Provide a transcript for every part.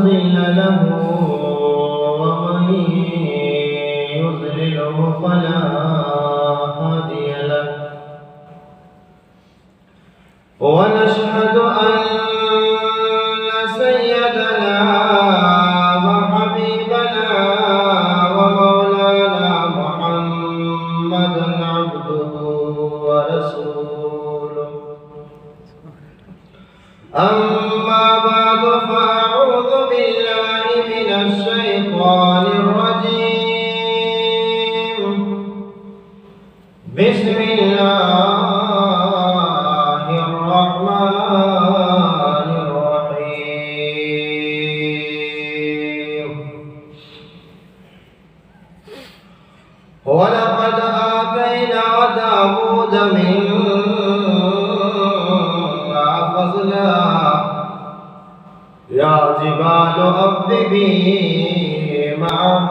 مضل له ومن يضلله فلا هادي له ونشهد أن سيدنا وحبيبنا ومولانا محمدا عبده ورسوله أما بعد فأعوذ بالله من الشيطان الرجيم بسم الله الرحمن الرحيم ولقد آتينا داود منا فضلا يا جبال أوبي معه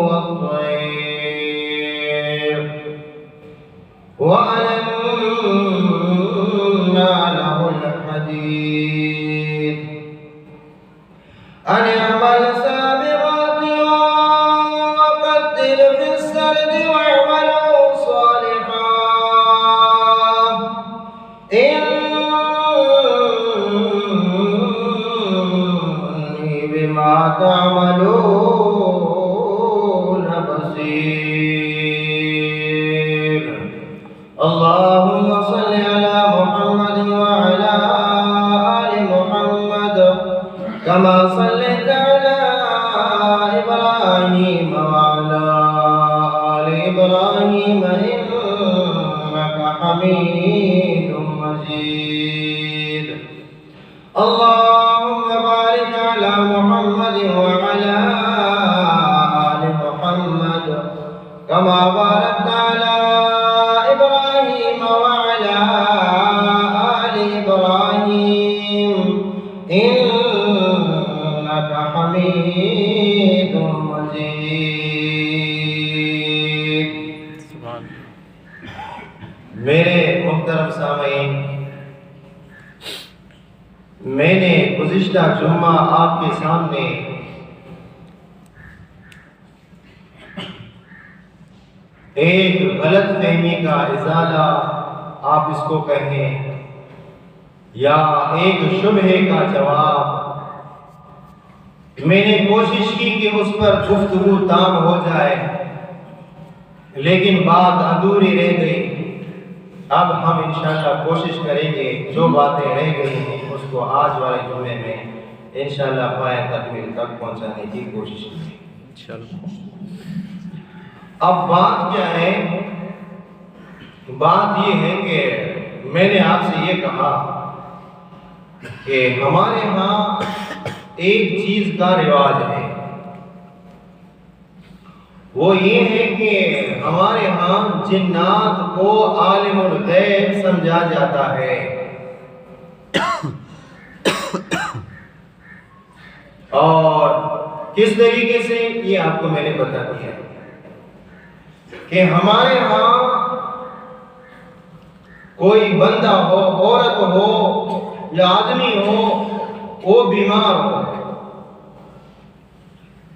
والطير وألنا له الحديد أن اعمل سابغات وقدر في السرد واعملوا صالحا إني بما تعملون بصير اللهم صل على محمد وعلى آل محمد كما صليت على إبراهيم وعلى آل إبراهيم إنك حميد مجيد اللهم بارك على محمد وعلى آل محمد كما باركت على إبراهيم وعلى آل إبراهيم إنك حميد مجيد میرے محترم سامعین، میں نے گزشتہ جمعہ آپ کے سامنے ایک غلط فہمی کا ازالہ آپ اس کو کہیں یا ایک شبہے کا جواب، میں نے کوشش کی کہ اس پر گفتگو تام ہو جائے، لیکن بات ادھوری رہ گئی۔ اب ہم انشاءاللہ کوشش کریں گے جو باتیں رہ گئی ہیں اس کو آج والے جمعے میں انشاءاللہ پائے تکمیل تک پہنچانے کی کوشش کریں گے انشاءاللہ۔ اب بات کیا ہے؟ بات یہ ہے کہ میں نے آپ سے یہ کہا کہ ہمارے ہاں ایک چیز کا رواج ہے، وہ یہ ہے کہ ہمارے ہاں جنات کو عالم الغیب سمجھا جاتا ہے، اور کس طریقے سے یہ آپ کو میں نے بتا دیا کہ ہمارے ہاں کوئی بندہ ہو، عورت ہو یا آدمی ہو، وہ بیمار ہو،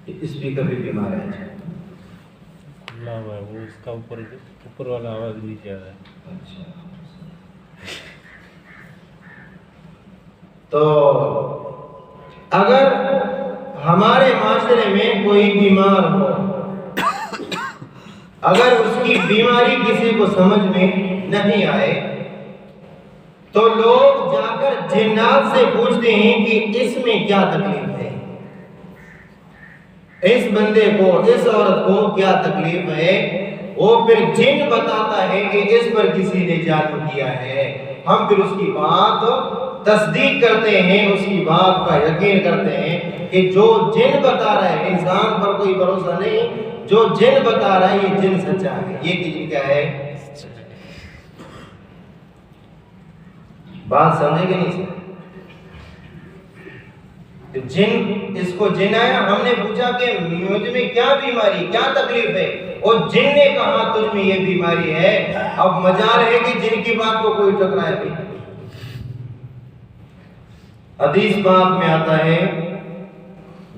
اسپیکر بھی بیمار ہے اللہ بھائی، وہ اس کا اوپر والا آواز نیچے آ رہا ہے۔ تو اگر ہمارے معاشرے میں کوئی بیمار ہو، اگر اس کی بیماری کسی کو سمجھ میں نہیں آئے تو لوگ جا کر جنات سے پوچھتے ہیں کہ اس میں کیا تکلیف ہے، اس بندے کو، اس عورت کو کیا تکلیف ہے۔ وہ پھر جن بتاتا ہے کہ اس پر کسی نے جادو کیا ہے۔ ہم پھر اس کی بات تصدیق کرتے ہیں، اس کی بات کا یقین کرتے ہیں کہ جو جن بتا رہا ہے، انسان پر کوئی بھروسہ نہیں، جو جن بتا رہا ہے یہ جن سچا ہے۔ یہ کہ جن کیا ہے؟ بات سمجھے گے نہیں سر؟ جن، اس کو جن آیا، ہم نے پوچھا کہ مجھ میں کیا بیماری، کیا تکلیف ہے، اور جن نے کہا تجھ میں یہ بیماری ہے۔ اب مجال ہے کہ جن کی بات کو کوئی ٹکرائے بھی۔ حدیث پاک میں آتا ہے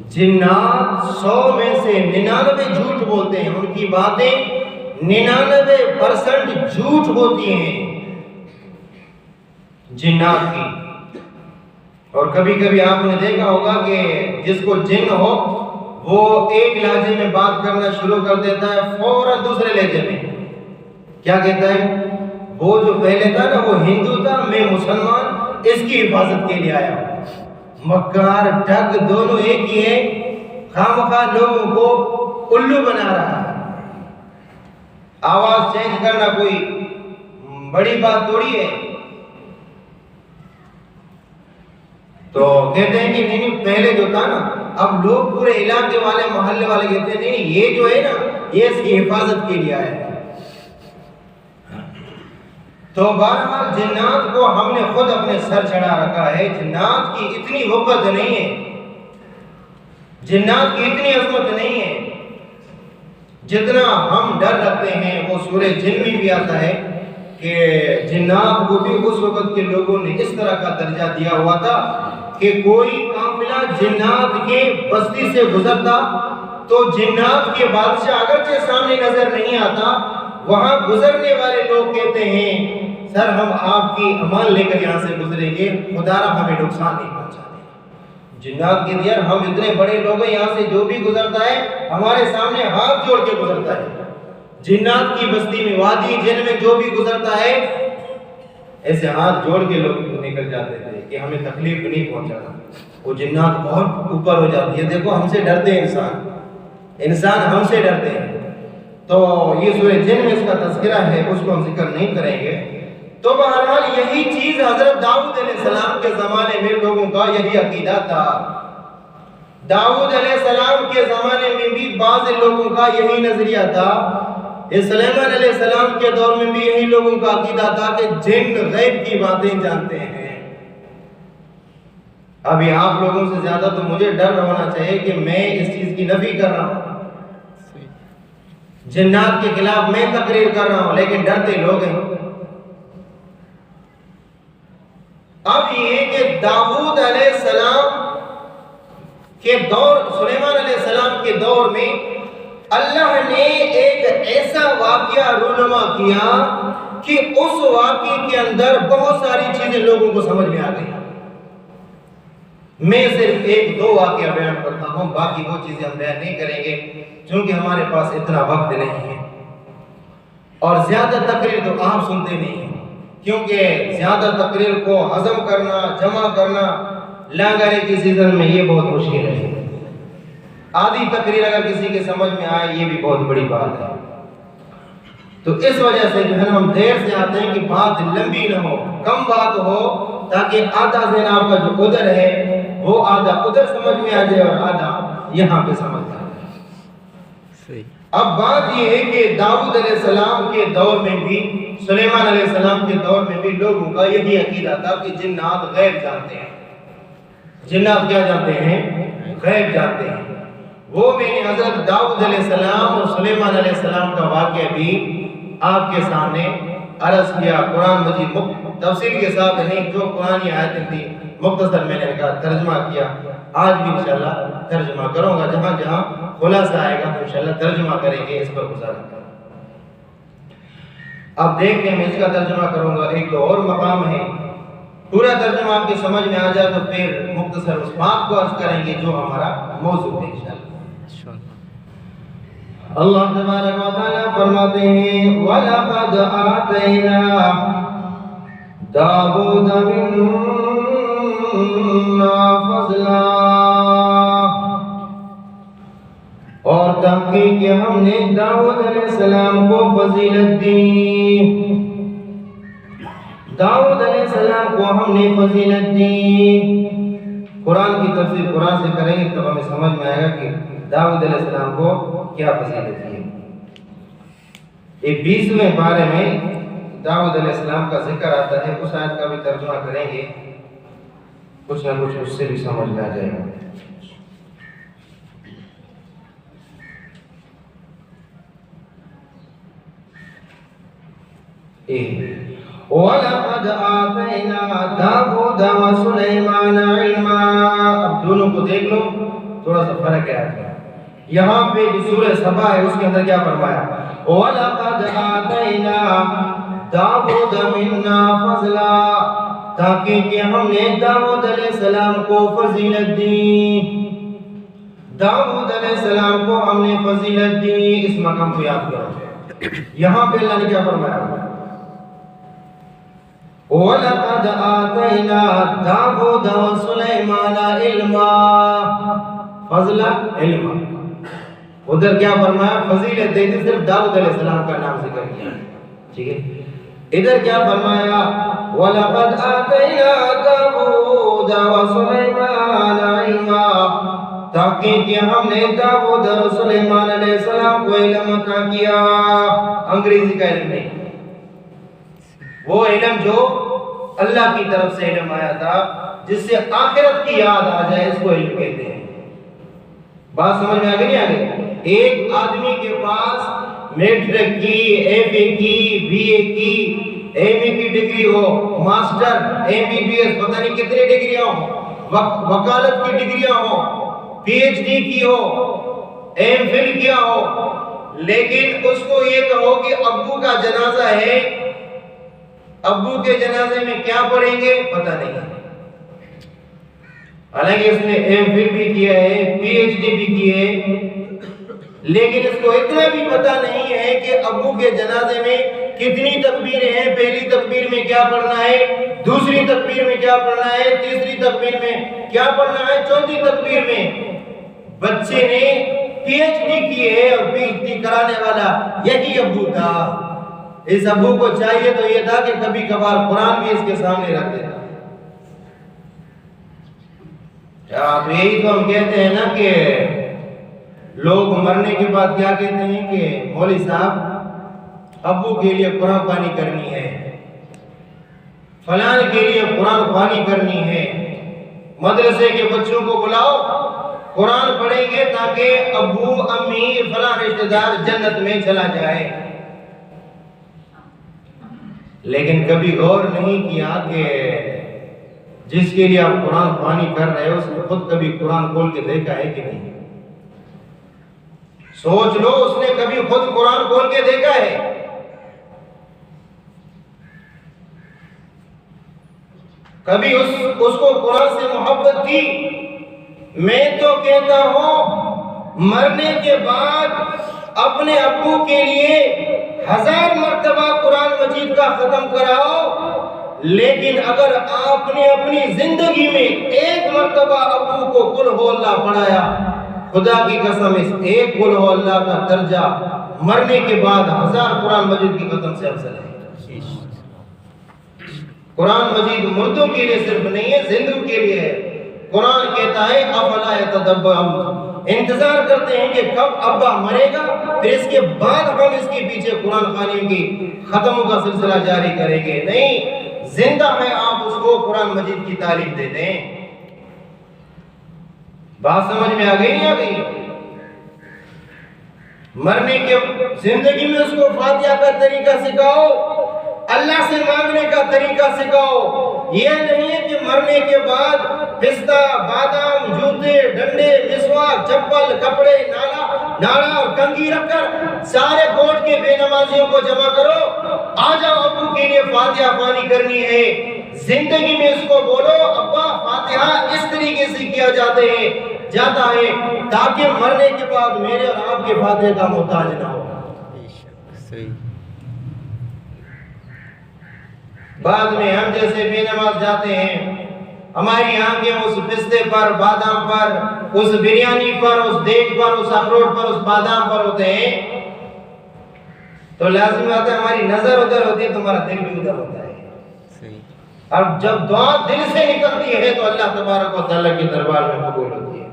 جنات 100 میں سے 99 جھوٹ بولتے ہیں، ان کی باتیں 99% جھوٹ ہوتی ہیں جنات کی۔ اور کبھی کبھی آپ نے دیکھا ہوگا کہ جس کو جن ہو وہ ایک لہجے میں بات کرنا شروع کر دیتا ہے، فوراً دوسرے لہجے میں کیا کہتا ہے، وہ جو پہلے تھا نا وہ ہندو تھا، میں مسلمان، اس کی حفاظت کے لیے آیا ہوں۔ مکار ٹھگ دونوں ایک ہی ہیں، خامخواہ لوگوں کو الو بنا رہا ہے۔ آواز چینج کرنا کوئی بڑی بات تھوڑی ہے۔ تو کہتے ہیں کہ نہیں پہلے جو تھا نا، اب لوگ پورے علاقے والے محلے والے کہتے ہیں نہیں یہ جو ہے نا یہ اس کی حفاظت کے لیے آیا ہے۔ تو بہرحال جنات کو ہم نے خود اپنے سر چڑھا رکھا ہے۔ جنات کی اتنی وقت نہیں ہے، جنات کی اتنی عظمت نہیں ہے جتنا ہم ڈر رکھتے ہیں۔ وہ سورہ جن میں بھی آتا ہے کہ جنات کو بھی اس وقت کے لوگوں نے اس طرح کا درجہ دیا ہوا تھا کہ کوئی قافلہ جنات کے بستی سے گزرتا تو جنات کے بادشاہ اگرچہ سامنے نظر نہیں آتا، وہاں گزرنے والے لوگ کہتے ہیں سر ہم آپ کی امان لے کر یہاں سے گزریں گے، خدا را ہمیں نقصان نہیں پہنچا دے۔ جنات کے دیا ہم اتنے بڑے لوگ ہیں، یہاں سے جو بھی گزرتا ہے ہمارے سامنے ہاتھ جوڑ کے گزرتا ہے۔ جنات کی بستی میں، وادی جن میں جو بھی گزرتا ہے ایسے ہاتھ جوڑ کے لوگ نکل جاتے تھے کہ ہمیں تکلیف نہیں پہنچانا۔ وہ جنات بہت اوپر ہو جاتی ہے۔ دیکھو ہم سے ڈرتے ہیں انسان ہم سے ڈرتے ہیں۔ تو یہ سورہ جن میں اس کا تذکرہ ہے، اس کو ہم ذکر نہیں کریں گے۔ تو بہرحال یہی چیز حضرت داؤد علیہ السلام کے زمانے میں لوگوں کا یہی عقیدہ تھا۔ داؤد علیہ السلام کے زمانے میں بھی بعض لوگوں کا یہی نظریہ تھا۔ سلیمان علیہ السلام کے دور میں بھی یہی لوگوں کا عقیدہ تھا کہ جن غیب کی باتیں جانتے ہیں۔ ابھی آپ لوگوں سے زیادہ تو مجھے ڈر ہونا چاہیے کہ میں اس چیز کی نفی کر رہا ہوں، جنات کے خلاف میں تقریر کر رہا ہوں، لیکن ڈرتے لوگ ہیں۔ اب یہ کہ داؤد علیہ السلام کے دور، سلیمان علیہ السلام کے دور میں اللہ نے ایک ایسا واقعہ رونما کیا کہ اس واقعے کے اندر بہت ساری چیزیں لوگوں کو سمجھ میں آ گئی۔ میں صرف 1-2 واقعہ بیان کرتا ہوں، باقی وہ چیزیں ہم بیان نہیں کریں گے چونکہ ہمارے پاس اتنا وقت نہیں ہے، اور زیادہ تقریر تو آپ سنتے نہیں ہیں کیونکہ زیادہ تقریر کو ہضم کرنا، جمع کرنا لانگارے کی سیزن میں یہ بہت مشکل ہے۔ آدھی تقریر اگر کسی کے سمجھ میں آئے یہ بھی بہت بڑی بات ہے۔ تو اس وجہ سے جو ہے ہم دیر سے آتے ہیں کہ بات لمبی نہ ہو، کم بات ہو، تاکہ آدھا ذہن آپ کا جو ادھر ہے وہ آدھا ادھر سمجھ میں آ جائے اور آدھا یہاں پہ سمجھ آ جائے۔ اب بات یہ ہے کہ داؤد علیہ السلام کے دور میں بھی، سلیمان علیہ السلام کے دور میں بھی لوگوں کا یہی عقیدہ تھا کہ جنات غیب جانتے ہیں۔ جنات کیا جانتے ہیں؟ غیب جانتے ہیں۔ وہ میں نے حضرت داؤد علیہ السلام اور سلیمان علیہ السلام کا واقعہ بھی آپ کے سامنے عرض کیا، قرآن مجید تفصیل کے ساتھ نہیں، جو قرآنی آیتیں تھی مختصر میں نے کہا ترجمہ کیا۔ آج بھی انشاءاللہ ترجمہ کروں گا، جہاں جہاں خلاصہ آئے گا تو انشاءاللہ ترجمہ کریں گے، اس پر گزارا کریں۔ اب دیکھیں میں اس کا ترجمہ کروں گا، ایک تو اور مقام ہے، پورا ترجمہ آپ کے سمجھ میں آ جائے تو پھر مختصر اس بات کو عرض کریں گے جو ہمارا موضوع ہے انشاءاللہ۔ اللہ تبارک و تعالیٰ فرماتے ہیں وَلَقَدْ آتَيْنَا دَاوُودَ مِنَّا فَضْلًا، اور تحقیق کہ ہم نے داؤد علیہ السلام کو فضیلت دی، داؤد علیہ السلام کو ہم نے فضیلت دی۔ قرآن کی تفسیر قرآن سے کریں گے تب ہمیں سمجھ میں آئے گا کہ داؤد علیہ السلام کو کیا فضیلت دی۔ ایک 20ویں پارے میں داؤد علیہ السلام کا ذکر آتا ہے، اس آیت کا بھی ترجمہ کریں گے، کچھ نہ کچھ اس سے بھی سمجھ میں آ جائے گا۔ وَلَقَدْ آتَيْنَا دَاوُودَ وَسُلَيْمَانَ عِلْمًا، اب دونوں کو دیکھ لو، تھوڑا سا فرق ہے آج کا۔ یہاں پہ جو سورہ سبا ہے اس کے اندر کیا فرمایا؟ وَلَقَدْ آتَيْنَا دَاوُودَ مِنَّا فَضْلًا، تاکہ کہ ہم نے داؤد علیہ السلام کو فضیلت دی، داؤد علیہ السلام کو ہم نے فضیلت دی۔ اس مقام کو یاد کرو۔ یہاں پہ اللہ نے کیا فرمایا؟ وَلَقَدْ آتَيْنَا دَاوُودَ وَسُلَيْمَانَ عِلْمًا، فضلا علما۔ ادھر کیا فرمایا؟ فضیلت دے دی، صرف داؤد علیہ السلام کا نام ذکر کیا، ٹھیک ہے۔ ادھر کیا فرمایا؟ وَلَقَدْ آتَيْنَا دَاوُودَ وَسُلَيْمَانَ عِلْمًا، تاکہ کہ ہم نے داؤد اور سلیمان علیہ السلام کو علم عطا کیا۔ انگریزی کا علم نہیں، وہ علم جو اللہ کی طرف سے علم آیا تھا، جس سے آخرت کی یاد آ جائے، اس کو علم کہتے ہیں۔ بات سمجھ میں آگے نہیں آگے؟ ایک آدمی کے پاس میٹرک کی، ایف اے کی، بی اے کی، ایم اے کی ڈگری ہو، master, M B B S, پتہ نہیں کتنی ڈگریاں ہوں، وکالت کی ڈگریاں ہوں، پی ایچ ڈی کی ہو، ایم فل کیا ہو، لیکن اس کو یہ کہو کہ ابو کا جنازہ ہے، ابو کے جنازے میں کیا پڑھیں گے پتہ نہیں ہے۔ حالانکہ اس نے ایم فل بھی کیا ہے، پی ایچ ڈی بھی کی ہے، لیکن اس کو اتنا بھی پتہ نہیں ہے کہ ابو کے جنازے میں کتنی تکبیریں ہیں، پہلی تکبیر میں کیا پڑھنا ہے، دوسری تکبیر میں کیا پڑھنا ہے، تیسری تکبیر میں کیا پڑھنا ہے، چوتھی تکبیر میں۔ بچے نے پی ایچ ڈی کی ہے اور پی ایچ ڈی کرانے والا یہی ابو تھا۔ اس ابو کو چاہیے تو یہ تھا کہ کبھی کبھار قرآن بھی اس کے سامنے رکھ دیتا۔ تو یہی تو ہم کہتے ہیں نا کہ لوگ مرنے کے بعد کیا کہتے ہیں کہ مولوی صاحب ابو کے لیے قرآن خوانی کرنی ہے، فلان کے لیے قرآن خوانی کرنی ہے، مدرسے کے بچوں کو بلاؤ قرآن پڑھیں گے تاکہ ابو امی فلاں رشتہ دار جنت میں چلا جائے۔ لیکن کبھی غور نہیں کیا کہ جس کے لیے آپ قرآن خوانی کر رہے ہو اس نے خود کبھی قرآن کھول کے دیکھا ہے کہ نہیں؟ سوچ لو، اس نے کبھی خود قرآن کھول کے دیکھا ہے؟ کبھی اس کو قرآن سے محبت تھی؟ میں تو کہتا ہوں مرنے کے بعد اپنے ابو کے لیے 1000 مرتبہ قرآن مجید کا ختم کراؤ، لیکن اگر آپ نے اپنی زندگی میں 1 مرتبہ ابو کو قل ہو اللہ پڑھایا، خدا کی قسم اس ایک قل ہو اللہ کا درجہ مرنے کے بعد 1000 قرآن مجید کی ختم سے افضل ہے۔ قرآن مجید مردوں کے لیے صرف نہیں ہے، زندوں کے لیے ہے۔ قرآن کہتا ہے افلا یتدبرون، انتظار کرتے ہیں کہ کب ابا مرے گا، پھر اس کے بعد ہم اس کے پیچھے قرآن خوانی کی ختموں کا سلسلہ جاری کریں گے۔ نہیں، زندہ ہے آپ اس کو قرآن مجید کی تعلیم دے دیں۔ بات سمجھ میں آ گئی نہیں آ گئی؟ مرنے کے زندگی میں اس کو فاتحہ کا طریقہ سکھاؤ، اللہ سے مانگنے کا طریقہ سکھاؤ۔ یہ نہیں ہے کہ مرنے کے بعد پستہ، بادام، جوتے، ڈنڈے، مسواک، چپل، کپڑے، نالا اور کنگھی رکھ کر سارے کوٹ کے بے نمازیوں کو جمع کرو، آ جاؤ ابو کے لیے فاتحہ خوانی کرنی ہے۔ زندگی میں اس کو بولو ابا فاتحہ اس طریقے سے کیا جاتا ہے تاکہ مرنے کے بعد میرے اور آپ کے فاتحہ کا محتاج نہ ہو۔ بعد میں ہم جیسے بے نماز جاتے ہیں، ہماری آنکھیں اس پستے پر، بادام پر، اس بریانی پر، اس دیگ پر، اس اخروٹ پر، اس بادام پر ہوتے ہیں، تو لازم بات ہے ہماری نظر ادھر ہوتی ہے، تمہارا دل بھی ادھر ہوتا ہے۔ اور جب دعا دل سے نکلتی ہے تو اللہ تبارک و تعالیٰ کے دربار میں قبول ہوتی ہے۔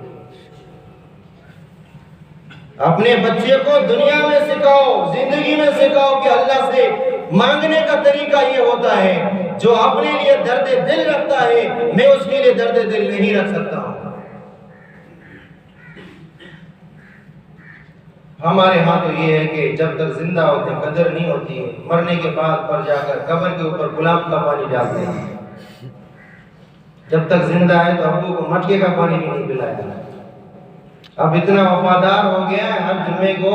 اپنے بچے کو دنیا میں سکھاؤ، زندگی میں سکھاؤ کہ اللہ سے مانگنے کا طریقہ یہ ہوتا ہے، جو اپنے لیے درد دل رکھتا ہے میں اس کے لیے درد دل نہیں رکھ سکتا ہوں۔ ہمارے ہاں تو یہ ہے کہ جب تک زندہ ہوتے ہیں قدر نہیں ہوتی ہے، مرنے کے بعد پر جا کر قبر کے اوپر گلاب کا پانی ڈالتے ہیں، جب تک زندہ ہے تو ابو کو مٹکے کا پانی بھی نہیں پلایا۔ اب اتنا وفادار ہو گیا ہے، ہر جمعے کو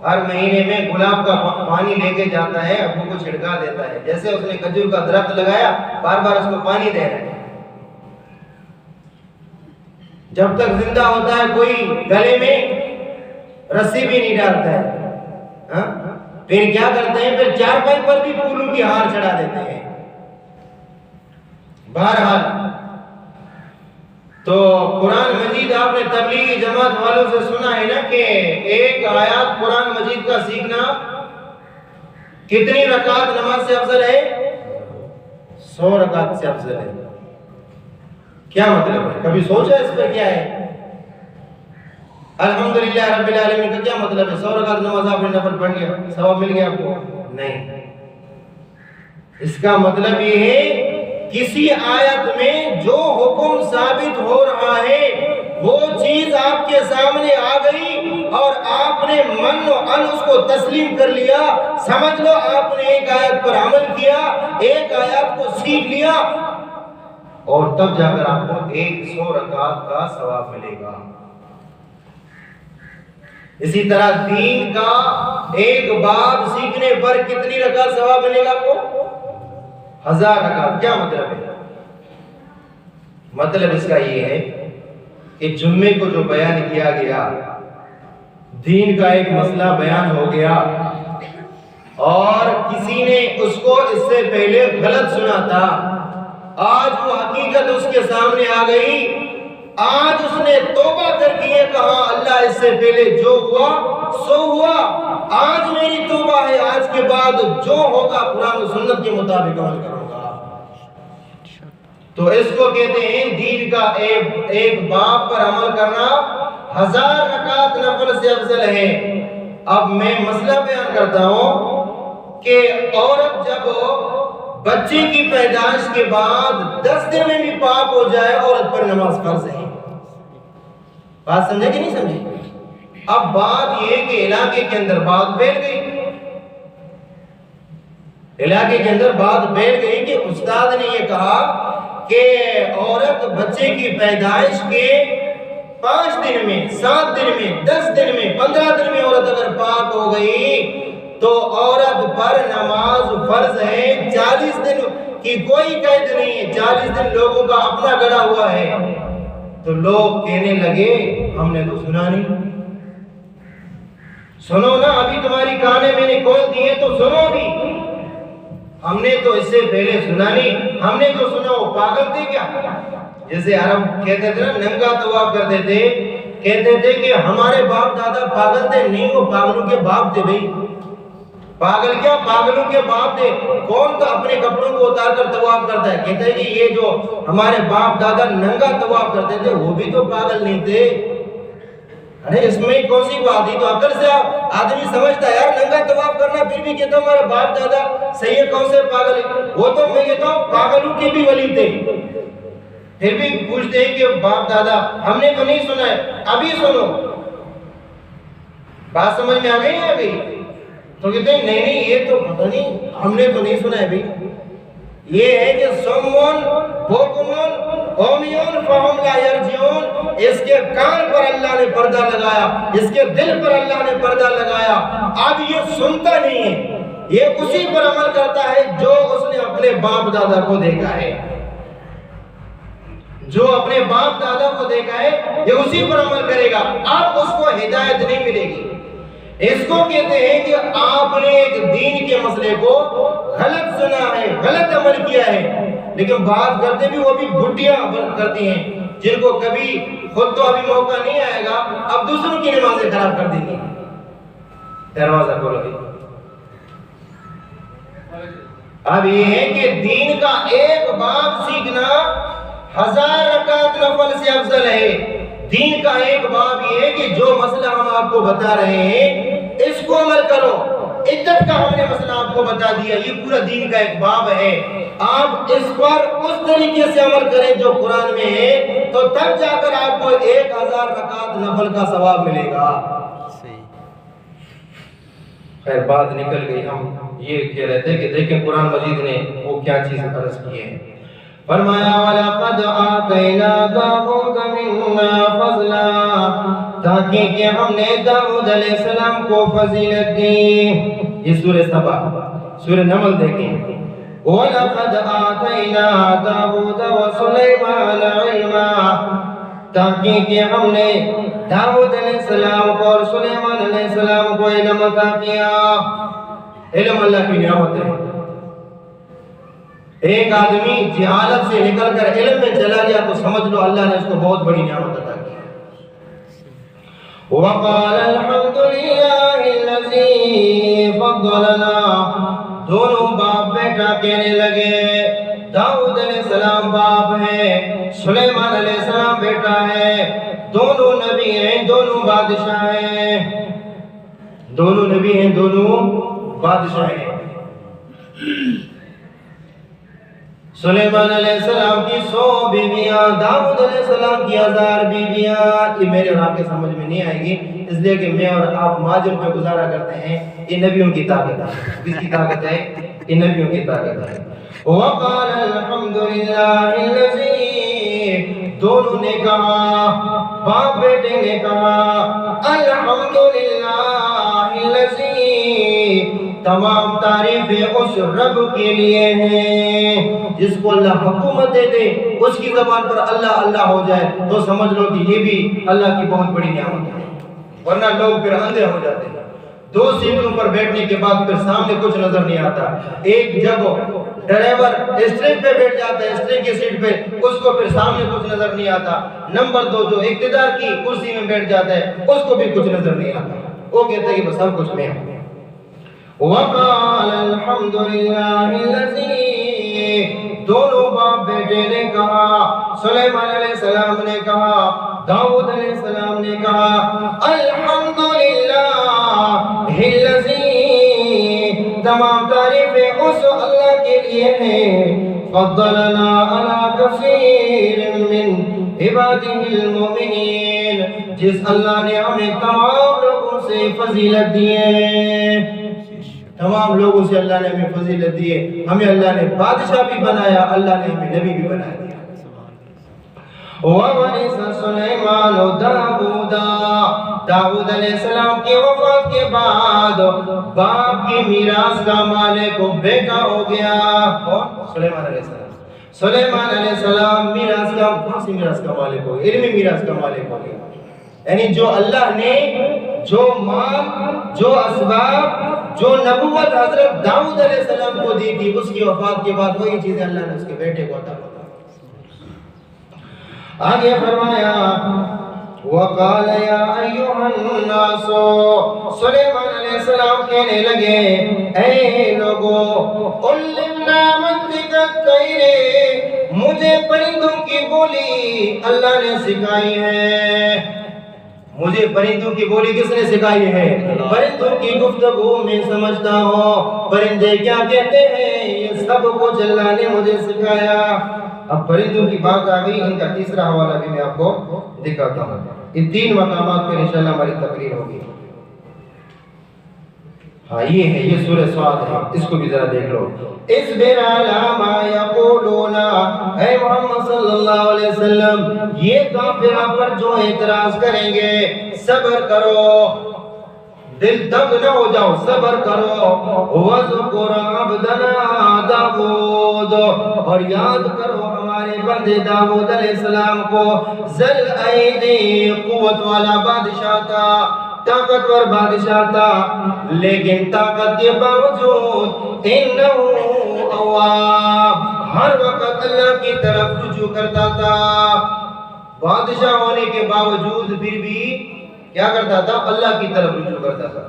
ہر مہینے میں گلاب کا پانی لے کے جاتا ہے، ابو کو چھڑکا دیتا ہے، جیسے اس نے کھجور کا درخت لگایا بار بار اس کو پانی دے رہا ہے۔ جب تک زندہ ہوتا ہے کوئی گلے میں رسی بھی نہیں ڈالتا ہے، پھر کیا کرتے ہیں، پھر چارپائی پر بھی پھولوں کی ہار چڑھا دیتے ہیں۔ بہرحال تو قرآن مجید آپ نے تبلیغی جماعت والوں سے سنا ہے نا کہ ایک آیات قرآن مجید کا سیکھنا کتنی رکعت نماز سے افضل ہے؟ 100 رکعت سے افضل ہے۔ کیا مطلب ہے؟ کبھی سوچا اس پر کیا ہے؟ الحمدللہ رب العالمین کا کیا مطلب ہے؟ 100 رکعت نماز آپ نے نفل پڑھ لیا، ثواب مل گیا آپ کو؟ نہیں، اس کا مطلب یہ ہے کسی آیت میں جو حکم ثابت ہو رہا ہے وہ چیز آپ کے سامنے آ گئی اور آپ نے من و ان اس کو تسلیم کر لیا، سمجھ لو آپ نے ایک آیت پر عمل کیا، ایک آیت کو سیکھ لیا، اور تب جا کر آپ کو 100 رکعت کا ثواب ملے گا۔ اسی طرح دین کا ایک باب سیکھنے پر کتنی رکعت ثواب ملے گا آپ کو؟ 1000 رکعت۔ کیا مطلب ہے؟ مطلب اس کا یہ ہے کہ جمعے کو جو بیان کیا گیا، دین کا ایک مسئلہ بیان ہو گیا اور کسی نے اس کو اس سے پہلے غلط سنا تھا، آج وہ حقیقت اس کے سامنے آ گئی، آج اس نے توبہ کر کے یہ کہا اللہ اس سے پہلے جو ہوا سو ہوا، آج میری توبہ ہے، آج کے بعد جو ہوگا قرآن و سنت کے مطابق عمل کروں گا۔ تو اس کو کہتے ہیں دین کا ایک باب پر عمل کرنا 1000 رکعت نفل سے افضل ہے۔ اب میں مسئلہ بیان کرتا ہوں کہ عورت جب بچے کی پیدائش کے بعد 10 دن میں بھی پاک ہو جائے، عورت پر نماز فرض ہے۔ بات سمجھے کہ نہیں سمجھے؟ اب بات یہ کہ علاقے کے اندر بات پھیل گئی، علاقے کے اندر بات پھیل گئی کہ استاد نے یہ کہا کہ عورت بچے کی پیدائش کے 5 دن میں، 7 دن میں، 10 دن میں، 15 دن میں عورت اگر پاک ہو گئی تو عورت پر نماز فرض ہے۔ 40 دن کی کوئی قید نہیں ہے، 40 دن لوگوں کا اپنا گڑا ہوا ہے۔ تو لوگ کہنے لگے ہم نے تو سنا نہیں۔ سنو نا، ابھی تمہاری کانیں میں نے کھول دی ہیں تو سنو بھی، ہم نے تو اس سے پہلے سنا نہیں، ہم نے جو سنا وہ پاگل تھے کیا؟ جیسے عرب کہتے تھے نا ننگا طواف کرتے تھے، کہتے تھے کہ ہمارے باپ دادا پاگل تھے، نہیں وہ پاگلوں کے باپ تھے بھائی۔ پاگل کیا؟ پاگلوں کے باپ تھے۔ کون تو اپنے کپڑوں کو اتار کر طواف کرتا ہے؟ کہتے ہیں کہ یہ جو ہمارے باپ دادا ننگا طواف کرتے تھے وہ بھی تو پاگل نہیں تھے۔ ارے اس میں کون سی بات ہے؟ تو عقل سے آدمی سمجھتا ہے یار ننگا طواف کرنا، پھر بھی کہتا ہوں ہمارے باپ دادا صحیح کون سے پاگل ہے؟ وہ تو میں کہتا ہوں پاگلوں کے بھی ولی تھے، پھر بھی پوچھتے ہیں کہ باپ دادا ہم نے تو نہیں سنا ہے، ابھی سنو۔ بات سمجھ میں آ گئی ہے ابھی؟ تو کہتے ہیں نہیں یہ تو پتہ نہیں، ہم نے تو نہیں سنا ہے بھائی۔ یہ ہے کہ سمون بوکمون اومیون فہم لا یرجعون، اس کے کان پر اللہ نے پردہ لگایا، اس کے دل پر اللہ نے پردہ لگایا، اب یہ سنتا نہیں ہے، یہ اسی پر عمل کرتا ہے جو اس نے اپنے باپ دادا کو دیکھا ہے، جو اپنے باپ دادا کو دیکھا ہے یہ اسی پر عمل کرے گا، اب اس کو ہدایت نہیں ملے گی۔ اس کو کہتے ہیں کہ آپ نے ایک دین کے مسئلے کو غلط سنا ہے، غلط عمل کیا ہے، لیکن بات کرتے بھی وہ بھی بھٹیاں کرتی ہیں، جن کو کبھی خود تو ابھی موقع نہیں آئے گا، اب دوسروں کی نمازیں خراب کر دیں گے۔ دروازہ کھولو گے۔ اب یہ ہے کہ دین کا ایک باب سیکھنا 1000 رکعت نفل سے افضل ہے۔ دین کا ایک باب یہ ہے کہ جو مسئلہ ہم آپ کو بتا رہے ہیں اس کو عمل کرو۔ عدت کا ہم نے مسئلہ آپ کو بتا دیا، یہ پورا دین کا ایک باب ہے، آپ اس پر اس طریقے سے عمل کریں جو قرآن میں ہے، تو تب جا کر آپ کو 1000 رکعت نفل کا ثواب ملے گا۔ خیر بات نکل گئی، ہم یہ کہہ رہے تھے کہ دیکھیں قرآن مجید نے وہ کیا چیز عرض کی ہے۔ فرمایا وَلَقَدْ آتَيْنَاكَ مُلْكًا مِنَّا فَضْلًا، تاکہ کہ ہم نے داؤد علیہ السلام کو فضیلت دی. یہ سورہ سبا، سورہ نمل دیکھیں. وَلَقَدْ آتَيْنَا دَاوُودَ وَسُلَيْمَانَ عِلْمًا، تاکہ کہ ہم نے داؤد علیہ السلام کو اور سلیمان علیہ السلام کو علم عطا کیا. علم اللہ کی نعمت ہے. ایک آدمی جہالت سے نکل کر علم میں چلا گیا تو سمجھ لو اللہ نے اس کو بہت بڑی نعمت عطا کی. وَقَالَ الْحَمْدُ لِلَّهِ الَّذِي فَضَّلَنَا، دونوں باپ بیٹا کہنے لگے. داؤد علیہ السلام باپ ہے، سلیمان علیہ السلام بیٹا ہے. دونوں نبی ہیں، دونوں بادشاہ ہیں. دونوں نبی ہیں، دونوں بادشاہ ہیں. سلیمان علیہ السلام کی 100 بیویاں، داؤد علیہ السلام کی 1000 بیویاں. یہ میرے اور آپ کے سمجھ میں نہیں آئے گی، اس لیے کہ میں اور آپ مہاجر پہ گزارا کرتے ہیں. یہ نبیوں کی طاقت ہے. کس کی طاقت ہے؟ یہ نبیوں کی طاقت ہے. وَقَالَ الْحَمْدُ لِلَّهِ الَّذِي، دونوں نے کہا، باپ بیٹے نے کہا الحمدللہ الذی، تمام تعریفیں اس رب کے لیے ہیں جس کو اللہ حکومت دے دے، اس کی زبان پر اللہ اللہ ہو جائے تو سمجھ لو کہ یہ بھی اللہ کی بہت بڑی نعمت ہے. ورنہ لوگ پھر اندھے ہو جاتے ہیں. 2 سیٹوں پر بیٹھنے کے بعد پھر سامنے کچھ نظر نہیں آتا. ایک جب ڈرائیور اسٹرنگ پہ بیٹھ جاتا ہے، اسٹرنگ کی سیٹ پہ، اس کو پھر سامنے کچھ نظر نہیں آتا. نمبر 2 جو اقتدار کی کرسی میں بیٹھ جاتا ہے، اس کو بھی کچھ نظر نہیں آتا. وہ کہتا ہے کہ بس سب کچھ میں ہوں. وَقَالَ الْحَمْدُ لِلَّهِ الَّذِي، دونوں باپ بیٹے نے کہا، سلیمان علیہ السلام نے کہا، داؤد علیہ السلام نے کہا الحمدللہ الذی، تمام تعریفیں اس اللہ کے لیے ہیں، فضلنا علی کثیر من عبادہ المؤمنین، جس اللہ نے ہمیں تمام لوگوں سے فضیلت دی ہے. تمام لوگوں سے اللہ نے ہمیں فضیلت دی ہے. ہمیں اللہ نے بادشاہ بھی بنایا، اللہ نے ہمیں نبی بھی بنا دیا. وَوَرِثَ سُلَيْمَانُ دَاوُودَ، داؤد علیہ السلام کی وفات کے بعد باپ کی میراث کا مالک بیٹا ہو گیا. کون؟ سلیمان علیہ السلام. سلیمان علیہ السلام میراث کا، کون سی میراث کا مالک ہو گیا؟ علمی میراث کا مالک ہو گیا. یعنی جو اللہ نے جو مال، جو اسباب، جو نبوت حضرت داؤد علیہ السلام کو دی تھی، اس کی وفات کے بعد وہی چیزیں اللہ نے اس کے بیٹے کو عطا فرمائی. آگے فرمایا وَقَالَ يَا أَيُّهَا النَّاسُ، سلیمان علیہ السلام کہنے لگے اے لوگو، عُلِّمْنَا مَنطِقَ الطَّيْرِ، مجھے پرندوں کی بولی اللہ نے سکھائی ہے. مجھے پرندوں کی بولی کس نے سکھائی ہے؟ پرندوں کی گفتگو میں سمجھتا ہوں، پرندے کیا کہتے ہیں یہ سب کچھ اللہ نے مجھے سکھایا. اب پرندوں کی بات آ گئی، ان کا تیسرا حوالہ بھی میں آپ کو دکھاتا ہوں. ان 3 مقامات پر انشاءاللہ ہماری تقریر ہوگی. ہاں یہ ہے، یہ سورہ صاد ہے، اس کو بھی ذرا دیکھ لو. اصبر علی ما یقولون، اے محمد صلی اللہ علیہ وسلم، یہ کافر آپ پر جو اعتراض کریں گے صبر کرو، دل تنگ نہ ہو جاؤ، صبر کرو. وَذْكُرْ عَبْدَنَا داؤد، اور یاد کرو ہمارے بندے داؤد علیہ السلام کو، ذل ایدی، قوت والا بادشاہ تھا، طاقتور بادشاہ تھا، لیکن طاقت کے باوجود انہو اواب، ہر وقت اللہ کی طرف رجوع کرتا تھا. بادشاہ ہونے کے باوجود پھر بھی کیا کرتا تھا؟ اللہ کی طرف رجوع کرتا تھا.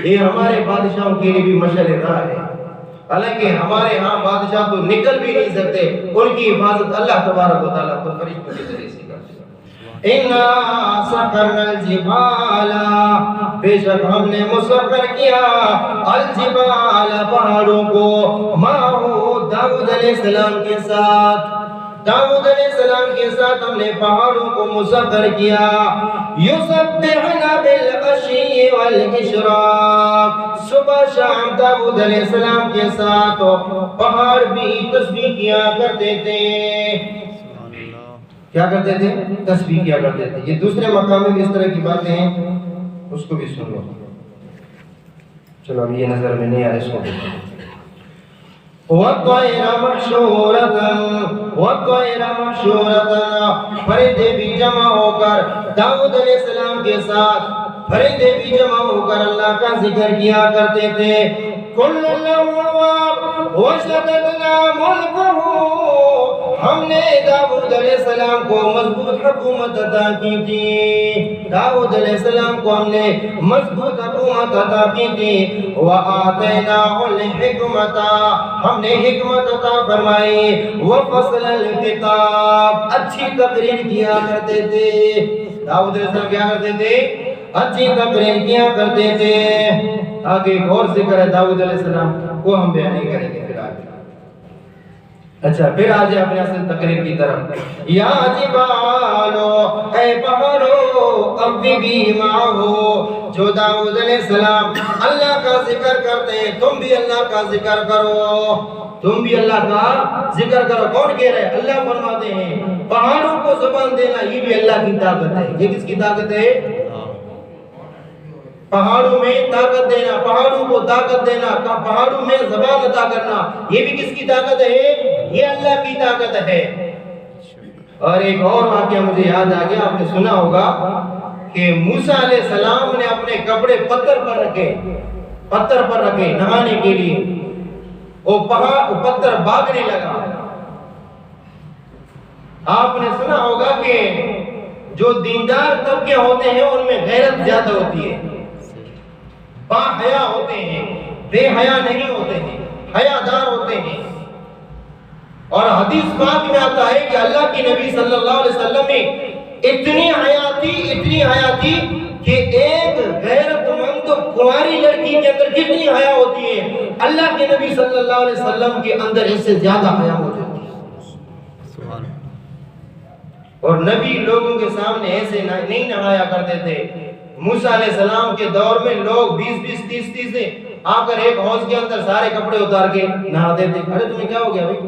یہ ہمارے بادشاہوں کے لیے بھی مشعل راہ ہے. حالانکہ ہمارے ہاں بادشاہ تو نکل بھی نہیں سکتے، ان کی حفاظت اللہ تبارک و تعالیٰ پر فرشتوں کے ذریعے سے کرتے ہیں. اِنَّا سَخَّرْنَا الْجِبَالَ، بے شک ہم نے مسخر کیا الجبال، پہاڑوں کو، مَعَهُ، داؤد علیہ السلام کے ساتھ. داؤد علیہ السلام کے ساتھ ہم نے پہاڑوں کو مسخر کیا. یسبحن بالعشی والاشراق، صبح شام داؤد علیہ السلام کے ساتھ پہاڑ بھی تسبیح کیا کرتے تھے. کیا کرتے تھے؟ تسبیح کیا کرتے تھے. یہ دوسرے مقام میں بھی اس طرح کی باتیں ہیں، اس کو بھی سن لو. چلو اب یہ نظر میں نہیں آ رہا، اس کو وَالطَّيْرَ مَحْشُورَةً فرشتے بھی جمع ہو کر داؤد علیہ السلام کے ساتھ فرشتے بھی جمع ہو کر اللہ کا ذکر کیا کرتے تھے. کُلُّ اللَّهُ وَشَدَدْنَا مُلْكَهُ ہم نے داؤد علیہ السلام کو مضبوط حکومت عطا کی تھی. داؤد علیہ السلام کو ہم نے مضبوط حکومت عطا کی تھی. وَآتَيْنَاهُ الْحِكْمَةَ ہم نے حکمت عطا فرمائی. وَفَصْلَ الْكِتَابِ اچھی تقریر کیا کرتے تھے. داؤد علیہ السلام کیا کرتے تھے؟ اچھی تقریر کیا کرتے تھے. آگے ایک اور ذکر ہے داؤد علیہ السلام کو ہم بیان نہیں کریں گے پھر آگے. اچھا پھر آج اپنے اصل تقریر کی طرف. یا جبالو اے پہاڑو ابی معہو جو داؤد علیہ السلام اللہ کا ذکر کرتے ہیں تم بھی اللہ کا ذکر کرو. تم بھی اللہ کا ذکر کرو. کون کہہ رہے ہیں؟ اللہ فرماتے ہیں پہاڑوں کو زبان دینا یہ بھی اللہ کی طاقت ہے. یہ کس کی طاقت ہے؟ پہاڑوں میں طاقت دینا، پہاڑوں کو طاقت دینا، پہاڑوں میں زبان عطا کرنا یہ بھی کس کی طاقت ہے؟ یہ اللہ کی طاقت ہے. اور ایک اور واقعہ مجھے یاد آ گیا، آپ نے سنا ہوگا کہ موسیٰ علیہ السلام نے اپنے کپڑے پتھر پر رکھے نہانے کے لیے. وہ پتھر بھاگنے لگا. آپ نے سنا ہوگا کہ جو دیندار طبقے ہوتے ہیں ان میں غیرت زیادہ ہوتی ہے، با حیا ہوتے ہیں، بے حیا نہیں ہوتے ہیں، حیادار ہوتے ہیں. اور حدیث پاک میں آتا ہے کہ اللہ کی نبی صلی اللہ علیہ وسلم میں اتنی حیا تھی کہ ایک غیرت مند کنواری لڑکی کے اندر کتنی حیا ہوتی ہے، اللہ کے نبی صلی اللہ علیہ وسلم کے اندر اس سے زیادہ حیا موجود ہے. اور نبی لوگوں کے سامنے ایسے نہیں نہایا کرتے تھے. موسیٰ علیہ السلام کے دور میں لوگ 20 30 سے آ کر ایک حوض کے اندر سارے کپڑے اتار کے نہاتے تھے. ارے تمہیں کیا ہو گیا بھائی؟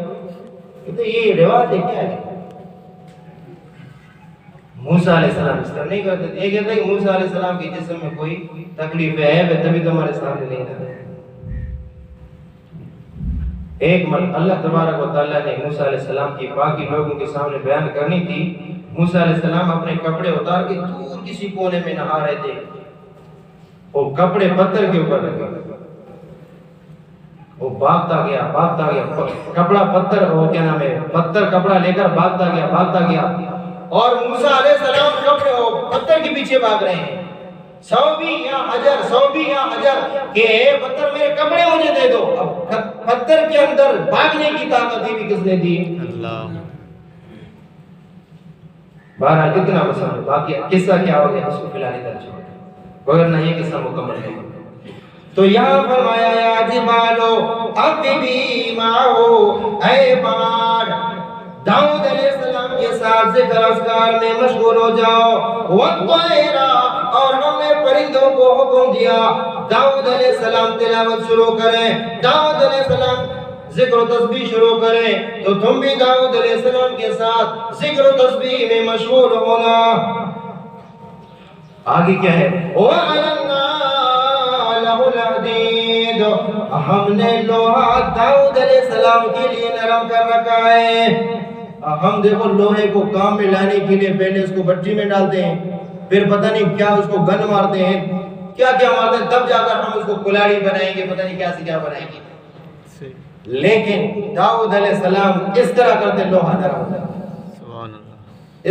کہتے یہ رواج ہے کیا ہے؟ موسیٰ علیہ السلام اس طرح نہیں کرتے تھے. یہ کہتے ہیں کہ موسیٰ علیہ السلام کے جسم میں کوئی تکلیف ہے تبھی تمہارے سامنے نہیں تھا. ایک مرتبہ اللہ تبارک و تعالیٰ نے موسیٰ علیہ السلام کی باقی لوگوں کے سامنے بیان کرنی تھی. موسیٰ علیہ السلام اپنے کپڑے اتار کے دور کسی کونے میں نہا رہے تھے. وہ کپڑے پتھر کے اوپر رکھے. وہ بھاگتا گیا کپڑا پتھر وہ کیا نام ہے پتھر کپڑا لے کر بھاگتا گیا. اور موسیٰ علیہ السلام کپڑے پتھر کے پیچھے بھاگ رہے ہیں. صوبی یا حجر کہ پتھر میرے کپڑے مجھے دے دو. اب پتھر کے اندر بھاگنے کی طاقت بھی کس نے دی؟ اللہ. بہرحال کتنا مسئلہ باقی قصہ کیا ہو گیا اس کو فی الحال ادھر چھوڑ دیں وگرنہ یہ قصہ مکمل نہیں. تو یہاں فرمایا یا جبالو ابی معہو اے پہاڑ داؤد علیہ السلام کے ساتھ ذکر اذکار میں مشغول ہو جاؤ. وَالطَّيْرَ اور ہم نے پرندوں کو حکم دیا داؤد علیہ السلام تلاوت شروع کریں، داؤد علیہ السلام ذکر و تسبیح شروع کریں. تو تم بھی داؤد علیہ السلام کے ساتھ ذکر و تسبیح میں مشغول ہونا. آگے کیا ہے؟ وَعَلَنَّا لَهُ الْحَدِيدَ ہم نے لوہا داؤد علیہ السلام کے لیے نرم کر رکھا ہے. ہم دیکھو لوہے کو کام میں لانے کے لیے پہلے اس کو بھٹی میں ڈالتے ہیں، پھر پتہ نہیں کیا اس کو گن مارتے ہیں، کیا مارتے ہیں، تب جا کر ہم اس کو کلاڑی بنائیں گے، پتہ نہیں کیا سے کیا بنائیں گے. لیکن داؤد علیہ السلام اس طرح کرتے لوہا نرم ہوتا ہے.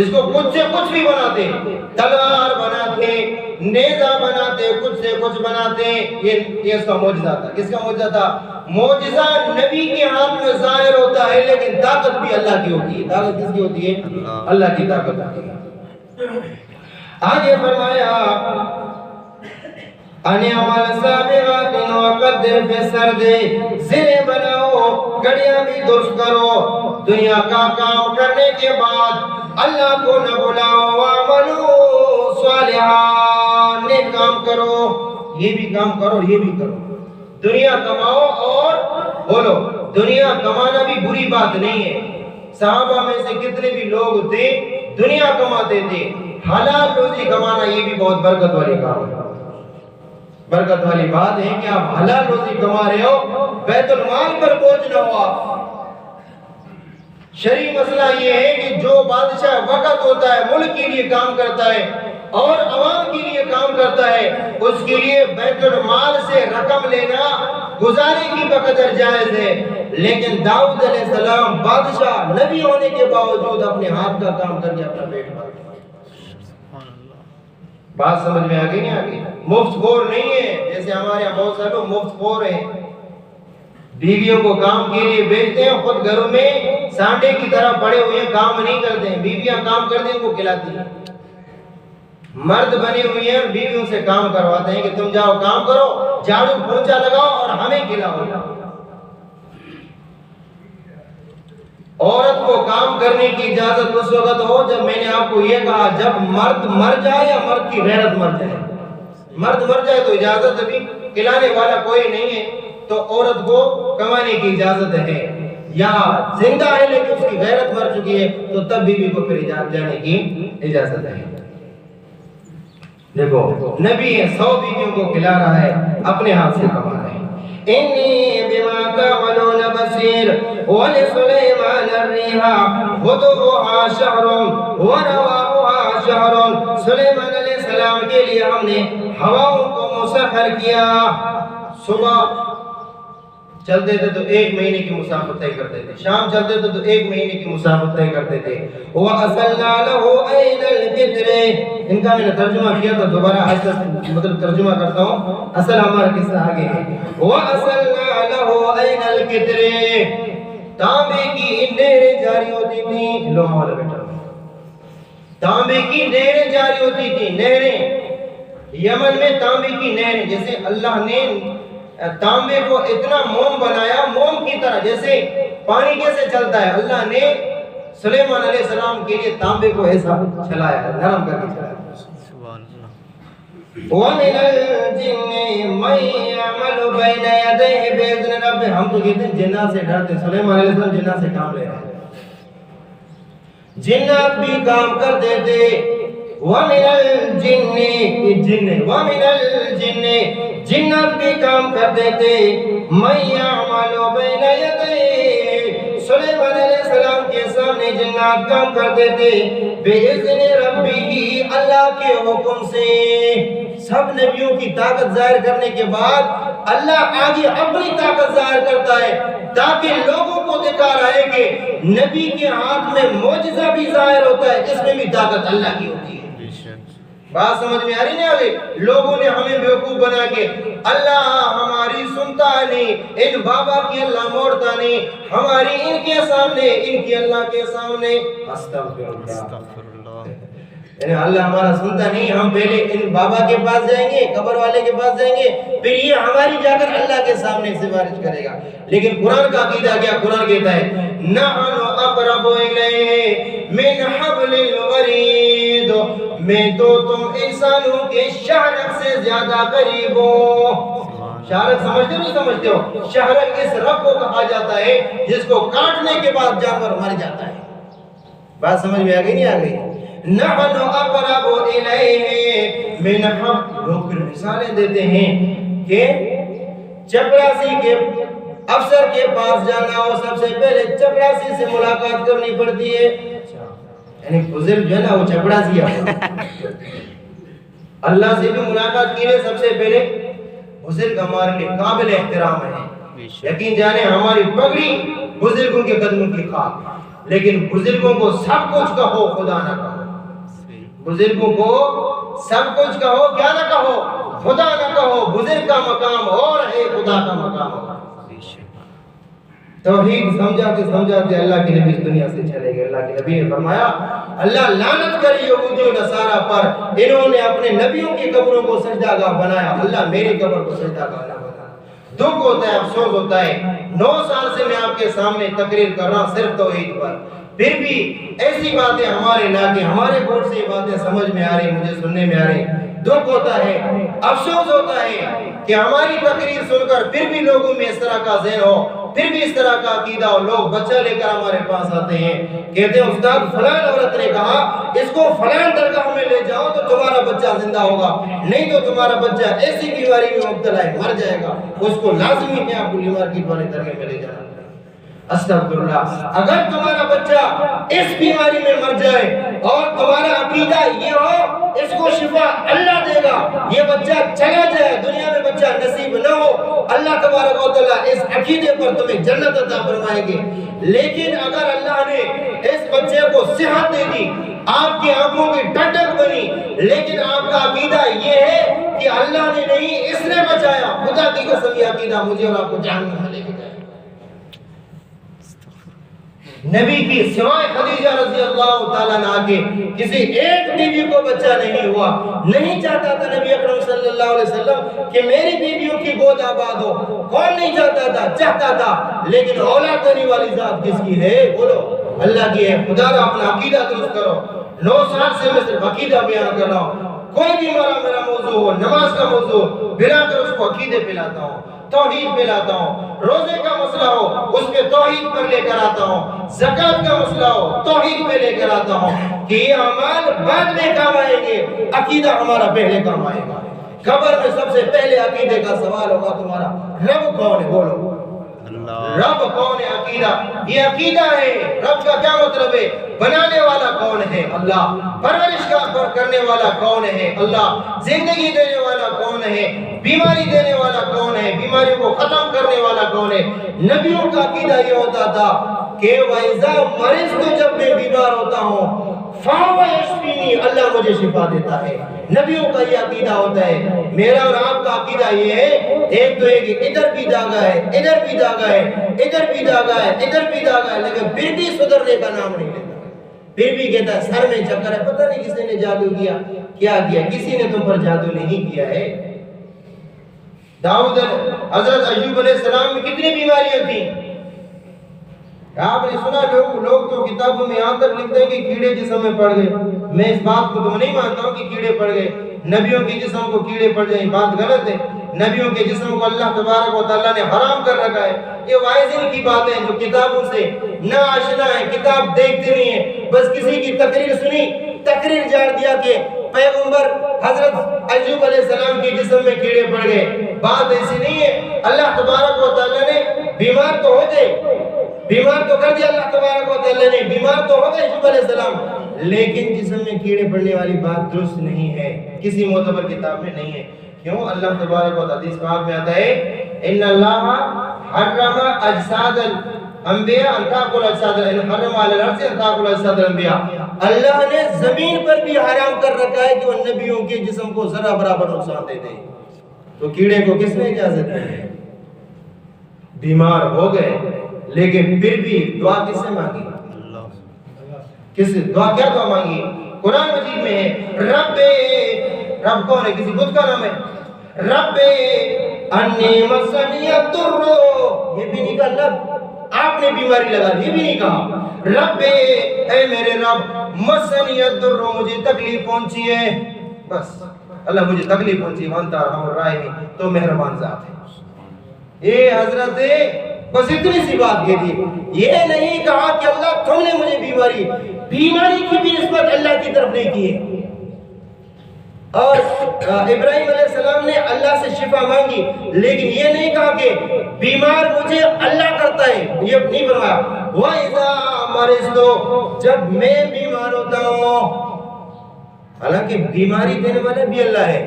اس کو کچھ سے کچھ بھی بناتے، تلوار بناتے، نیزہ بناتے، کچھ سے کچھ بناتے. یہ اس کا معجزہ تھا. کس کا معجزہ تھا؟ معجزہ نبی کے ہاتھ میں ظاہر ہوتا ہے لیکن طاقت بھی اللہ کی ہوتی ہے. طاقت کس کی ہوتی ہے؟ اللہ کی طاقت ہوتی ہے. آگے فرمایا ان عمل سابغات وقدر فی السرد زرے بناؤ گڑیاں بھی درست کرو. دنیا کا کام کرنے کے بعد اللہ کو نہ بلاؤ. وعملوا صالحا نیک کام کرو. یہ بھی کام کرو اور یہ بھی کرو. دنیا کماؤ اور بولو. دنیا کمانا بھی بری بات نہیں ہے. صحابہ میں سے کتنے بھی لوگ تھے دنیا کماتے تھے. حلال روزی کمانا یہ بھی بہت برکت والی کام ہے. برکت والی بات ہے کہ آپ حلال روزی کما رہے ہو, بیت المال پر بوجھ نہ ہو. شرعی مسئلہ یہ ہے کہ جو بادشاہ وقت ہوتا ہے ملک کے لیے کام کرتا ہے اور عوام کے لیے کام کرتا ہے, اس کے لیے بیت المال سے رقم لینا گزارے کی بقدر جائز ہے. لیکن داؤد علیہ السلام بادشاہ نبی ہونے کے باوجود اپنے ہاتھ کا کام کر کے اپنا پیٹ بھرتے. بات سمجھ میں آگئی نہیں آگئی؟ مفت خور نہیں ہے جیسے ہمارے یہاں بہت سارے لوگ مفت خور ہیں. بیویوں کو کام کے لیے بھیجتے ہیں, خود گھروں میں سانڈے کی طرح پڑے ہوئے ہیں, کام نہیں کرتے ہیں. بیویاں کام کرتے ہیں, ان کو کھلاتی ہیں. مرد بنے ہوئے ہیں, بیویوں سے کام کرواتے ہیں کہ تم جاؤ کام کرو, جھاڑو پوچھا لگاؤ اور ہمیں کھلاؤ. عورت کو کام کرنے کی اجازت اس وقت ہو جب میں نے آپ کو یہ کہا جب مرد مر جائے یا مرد کی غیرت مر جائے. مرد مر جائے تو اجازت, ابھی کھلانے والا کوئی نہیں ہے تو عورت کو کمانے کی اجازت ہے. یا زندہ ہے لیکن اس کی غیرت مر چکی ہے تو تب بیوی کو پھر جانے کی اجازت ہے. دیکھو نبی 100 بیویوں کو کھلا رہا ہے, اپنے ہاتھ سے کما رہا ہے. انی بما تعملون بصیر ولسلیمان الریح غدوها شہر ورواحها شہر. سلیمان علیہ السلام کے لیے ہم نے ہواؤں کو مسخر کیا. صبح چلتے تھے تو 1 مہینے کی مسافت طے کرتے تھے, شام چلتے تھے تو 1 مہینے کی مسافت طے کرتے تھے. وَأَصَلْنَا لَهُ أَيْنَ الْقِدْرِ. ان کا میں نے ترجمہ کیا تو دوبارہ مطلب ترجمہ کرتا ہوں, اصل ہمارا قصہ آگے ہے. وَأَصَلْنَا لَهُ أَيْنَ الْقِدْرِ. تانبے کی نہریں جاری ہوتی تھیں. لوہا والا بیٹا, تانبے کی نہریں جاری ہوتی تھیں. نہریں یمن میں تانبے کی نہریں, جیسے اللہ نے تانبے کو اتنا موم بنایا, موم کی طرح جیسے پانی کیسے چلتا ہے, اللہ نے سلیمان علیہ السلام کے لیے تانبے کو ایسا چلایا, نرم کر کے چلایا. وَمِنَ الْجِنِّ مَن يَعْمَلُ بَيْنَ يَدَيْهِ بِإِذْنِ رَبِّهِ. ہم تو کہتے ہیں جنات سے ڈرتے, سلیمان علیہ السلام جنات سے کام لے رہے ہیں. جنات بھی کام کرتے تھے. وَمِنَ الْجِنِّ وَمِنَ الْجِنِّ جنات بھی کام کرتے تھے. مَن يَعْمَلُ بَيْنَ يَدَيْهِ. سلیمان علیہ السلام کے سامنے جنات کام کرتے تھے. بِإِذْنِ رَبِّهِ اللہ کے حکم سے. سب نبیوں کی طاقت ظاہر کرنے کے بعد اللہ آگے اپنی طاقت ظاہر کرتا ہے تاکہ لوگوں کو دکھا رہا ہے کہ نبی کے ہاتھ میں معجزہ بھی ظاہر ہوتا ہے, اس میں بھی طاقت اللہ کی ہوتی ہے. بات سمجھ میں آ رہی نہیں آ گئی؟ لوگوں نے ہمیں بیوقوف بنا کے اللہ ہماری سنتا نہیں, ان بابا کی اللہ موڑتا نہیں, ہماری ان کے سامنے, ان کی اللہ کے سامنے. استغفراللہ. یعنی اللہ ہمارا سنتا نہیں, ہم پہلے ان بابا کے پاس جائیں گے, قبر والے کے پاس جائیں گے, پھر یہ ہماری جا کر اللہ کے سامنے سفارش کرے گا. لیکن قرآن کا عقیدہ کیا؟ قرآن کہتا ہے نحن اقرب الیہ من حبل الورید. میں تو تم انسانوں کے شہرک سے زیادہ قریب ہوں. شہرک سمجھتے نہیں سمجھتے ہو؟ شہرک اس رب کو کہا جاتا ہے جس کو کاٹنے کے بعد جانور مر جاتا ہے. بات سمجھ میں آ گئی نہیں آ گئی؟ نحن اقرب الیہ من حبل. لوگ پھر مثالیں دیتے ہیں کہ چپراسی کے افسر کے پاس جانا ہو, سب سے پہلے چپراسی سے ملاقات کرنی پڑتی ہے. یعنی بزرگ جو ہے نا وہ چپراسی ہے. اللہ سے بھی ملاقات کی ہے, سب سے پہلے بزرگ ہمارے لیے قابل احترام ہے. یقین جانے ہماری پگڑی بزرگوں کے قدموں کی خاک. لیکن بزرگوں کو سب کچھ کہو, خدا نہ کہو. بزرگوں کو سب کچھ کہو, کیا نہ کہو, خدا نہ کہو. بزرگ کا مقام اور ہے, خدا کا مقام اور. توحید سمجھاتے سمجھاتے اللہ کے نبی اس دنیا سے چلے گئے. اللہ کے نبی نے فرمایا اللہ لعنت کرے یہودی و نصارہ پر, انہوں نے اپنے نبیوں کی قبروں کو سجدہ گاہ بنایا, اللہ میری قبر کو سجدہ گاہ نہ بنا. دکھ ہوتا ہے, افسوس ہوتا ہے. 9 سال سے میں آپ کے سامنے تقریر کر رہا ہوں صرف توحید پر, پھر بھی ایسی باتیں ہمارے علاقے, ہمارے بورڈ سے باتیں سمجھ میں آ رہی, مجھے سننے میں آ رہی. دکھ ہوتا ہے, افسوس ہوتا ہے کہ ہماری تقریر سن کر پھر بھی لوگوں میں اس طرح کا ذہن ہو پھر بھی اس طرح کا عقیدہ ہو، لوگ بچہ لے کر ہمارے پاس آتے ہیں، کہتے ہیں استاد فلاں عورت نے کہا اس کو فلاں درگاہ میں لے جاؤ تو تمہارا بچہ زندہ ہوگا، نہیں تو تمہارا بچہ ایسی بیماری میں مبتلا ہے مر جائے گا، اس کو لازمی ہے آپ کو مارکیٹ والے درگاہ میں لے جانا۔ استغفراللہ، اگر تمہارا بچہ اس بیماری میں مر جائے اور تمہارا عقیدہ یہ ہو اس کو شفا اللہ دے گا، یہ بچہ چلا جائے دنیا میں بچہ نصیب نہ ہو، اللہ تبارک و تعالیٰ اس عقیدے پر تمہیں جنت عطا فرمائیں گے۔ لیکن اگر اللہ نے اس بچے کو صحت دے دی، آپ کی آنکھوں کی ٹھنڈک بنی، لیکن آپ کا عقیدہ یہ ہے کہ اللہ نے نہیں اس نے بچایا، خدا کی قسم یہ عقیدہ مجھے اور آپ کو جہنم میں لے کے جائے۔ نبی کی سوائے خدیجہ رضی اللہ تعالیٰ عنہ کے کسی ایک بیوی کو بچہ نہیں ہوا، نہیں چاہتا تھا نبی اکرم صلی اللہ علیہ وسلم کہ میری بیویوں کی گود آباد ہو، کون نہیں چاہتا تھا؟ چاہتا تھا، لیکن اولاد دینے والی ذات کس کی ہے؟ بولو اللہ کی ہے۔ خدا را اپنا عقیدہ درست کرو۔ 9 سال سے میں صرف عقیدہ بیان کر رہا ہوں، کوئی بھی میرا موضوع ہو، نماز کا موضوع بلا کر اس کو عقیدے پہ لاتا ہوں، توحید پہ لاتا ہوں، روزے کا مسئلہ ہو اس پہ توحید پر لے کر آتا ہوں، زکات کا مسئلہ ہو توحید پہ لے کر آتا ہوں کہ یہ اعمال بعد میں کام آئیں گے، عقیدہ ہمارا پہلے کام آئے گا۔ قبر میں سب سے پہلے عقیدے کا سوال ہوگا تمہارا رب کون ہے؟ بولو رب کون ہے؟ عقیدہ، یہ عقیدہ ہے۔ رب کا کیا مطلب ہے؟ بنانے والا کون ہے؟ اللہ۔ پرورش کا کرنے والا کون ہے؟ اللہ۔ زندگی دینے والا کون ہے؟ بیماری دینے والا کون ہے؟ بیماری کو ختم کرنے والا کون ہے؟ نبیوں کا عقیدہ یہ ہوتا تھا کہ وَإِذَا مَرِضْتُ، جب میں بیمار ہوتا ہوں، فَهُوَ يَشْفِينِي، اللہ مجھے شفا دیتا ہے۔ نبیوں کا یہ عقیدہ ہوتا ہے۔ میرا اور آپ کا عقیدہ یہ ہے ایک تو ایک ادھر بھی داغا ہے، ادھر بھی داغا ہے، ادھر بھی داغا ہے، ادھر بھی داغا ہے، لیکن پھر بھی سدھرنے کا نام نہیں لیتا، پھر بھی کہتا ہے سر میں چکر ہے، پتہ نہیں کس نے جادو کیا، کیا کیا؟ کسی نے تم پر جادو نہیں کیا ہے۔ داؤد حضرت ایوب علیہ السلام میں کتنی بیماریاں تھیں؟ آپ نے سنا لوگ تو کتابوں میں یہاں تک لکھتے ہیں کہ کیڑے جسم میں پڑ گئے۔ میں اس بات کو تو نہیں مانتا ہوں کہ کیڑے پڑ گئے، نبیوں کے جسم کو کیڑے پڑ جائیں بات غلط ہے۔ نبیوں کے جسم کو اللہ تبارک و تعالیٰ نے حرام کر رکھا ہے۔ یہ واعظین کی باتیں جو کتابوں سے نہ آشنا ہے، کتاب دیکھتے نہیں ہیں، بس کسی کی تقریر سنی، تقریر جاڑ دیا کہ پیغمبر حضرت ایوب علیہ السلام کے جسم میں کیڑے پڑ گئے۔ بات ایسی نہیں ہے۔ اللہ تبارک و تعالیٰ نے بیمار تو ہو گئے، بیمار تو کر دیا اللہ تبارک و تعالیٰ نے، بیمار تو ہو گئے ایوب علیہ السلام، لیکن جسم میں کیڑے پڑنے والی بات درست نہیں ہے، کسی معتبر کتاب میں نہیں ہے۔ کیوں؟ اللہ تبارک و تعالیٰ حدیث پاک میں آتا ہے ان اللہ حرم اجساد الانبیاء ان تاکل اجساد حرم علی الارض ان تاکل اجساد الانبیاء، اللہ نے زمین پر بھی حرام کر رکھا ہے کہ وہ نبیوں کے جسم کو ذرا برابر نقصان دے دے، تو کیڑے کو کس نے اجازت دی؟ بیمار ہو گئے لیکن پھر بھی دعا کس سے مانگی؟ کس دعا کیا دعا مانگی؟ قرآن مجید میں ہے رب کون ہے؟ کسی بت کا نام ہے؟ رب انی مسنی الضر، یہ بھی نہیں کہا رب آپ نے بیماری لگا دی، یہ بھی نہیں کہا رب اے میرے رب مسنی الضر، مجھے تکلیف پہنچی ہے، بس اللہ مجھے تکلیف پہنچی، وانتا ارحم الراحمین، تو مہربان ذات ہے۔ اے حضرت بس اتنی سی بات کہہ دی، یہ نہیں کہا کہ اللہ تم نے مجھے بیماری کی بھی نسبت اللہ کی طرف نہیں کی ہے۔ اور ابراہیم علیہ السلام نے اللہ سے شفا مانگی، لیکن یہ نہیں کہا کہ بیمار مجھے اللہ کرتا ہے، یہ نہیں فرمایا وَإِذَا مَرِضْتُ، جب میں بیمار ہوتا ہوں، حالانکہ بیماری دینے والا بھی اللہ ہے،